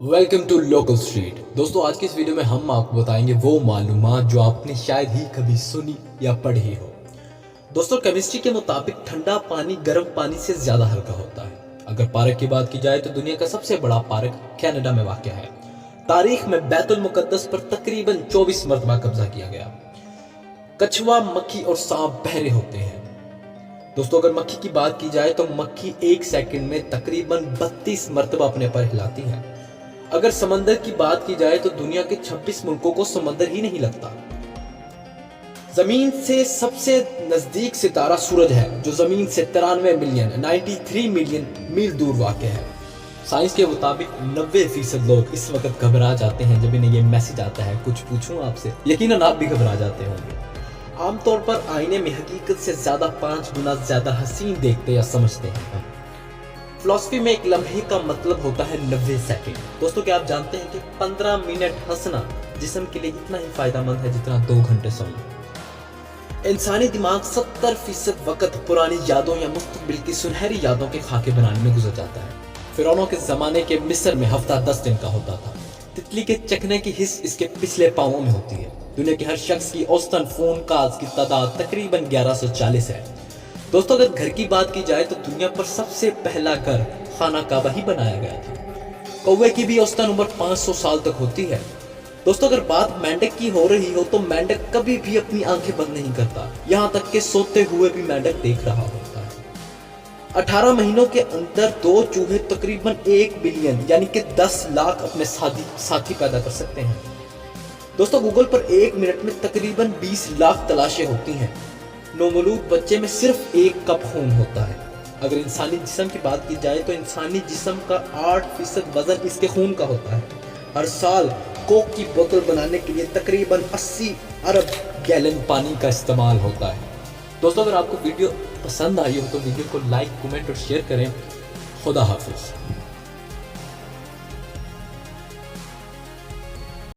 Welcome to local street. दोस्तों आज की इस वीडियो में हम आपको बताएंगे वो मालूमात जो आपने शायद ही कभी सुनी या पढ़ी हो। दोस्तों केमिस्ट्री के मुताबिक ठंडा पानी गर्म पानी से ज्यादा हल्का होता है। अगर पार्क की बात की जाए तो दुनिया का सबसे बड़ा पार्क कनाडा में वाक़ है। तारीख में बैतुल मुकद्दस पर तकरीबन 24 मरतबा कब्जा किया गया। कछुआ, मक्खी और सांप बहरे होते हैं। दोस्तों अगर मक्खी की बात की जाए तो मक्खी 1 सेकंड में तकरीबन 32 मरतबा अपने पर हिलाती है। अगर समंदर की बात की जाए तो दुनिया के 26 मुल्कों को समंदर ही नहीं लगता। जमीन से सबसे नजदीक सितारा सूरज है जो जमीन से 93 मिलियन मील दूर वाक़ है। साइंस के मुताबिक 90% लोग इस वक्त घबरा जाते हैं जब इन्हें ये मैसेज आता है कुछ पूछूं आपसे। यकीनन आप भी घबरा जाते होंगे। आमतौर पर आईने में हकीकत से ज्यादा 5 गुना ज्यादा हसीन देखते या समझते हैं। फिलॉसफी में एक लम्हे का मतलब होता है 90 सेकंड। दोस्तों क्या आप जानते हैं कि 15 मिनट हंसना जिस्म के लिए इतना ही फायदेमंद है जितना 2 घंटे सोना। इंसानी दिमाग 70% वक्त पुरानी यादों या मुस्तकबिल की सुनहरी यादों के खाके बनाने में गुजर जाता है। फिरौनों के जमाने के मिस्र में हफ्ता 10 दिन का होता था। तितली के चखने की हिस्स इसके पिछले पांवों में होती है। दुनिया के हर शख्स की औसतन फोन कॉल्स की तादाद तकरीबन 1140 है। दोस्तों अगर घर की बात की जाए तो दुनिया पर सबसे पहला घर खाना काबा ही बनाया गया था। कौवे की भी औसतन उम्र 500 साल तक होती है। दोस्तों अगर बात मेंढक की हो रही हो तो मेंढक कभी भी अपनी आंखें बंद नहीं करता, यहाँ तक कि सोते हुए भी मेंढक देख रहा होता है। 18 महीनों के अंदर 2 चूहे तकरीबन 1 बिलियन यानी कि 10 लाख अपने साथी पैदा कर सकते हैं। दोस्तों गूगल पर 1 मिनट में तकरीबन 20 लाख तलाशें होती हैं। नवमौलूद बच्चे में सिर्फ 1 कप खून होता है। अगर इंसानी जिस्म की बात की जाए तो इंसानी जिस्म का 8% वजन इसके खून का होता है। हर साल कोक की बोतल बनाने के लिए तकरीबन 80 अरब गैलन पानी का इस्तेमाल होता है। दोस्तों अगर आपको वीडियो पसंद आई हो तो वीडियो को लाइक, कमेंट और शेयर करें। खुदा हाफिज।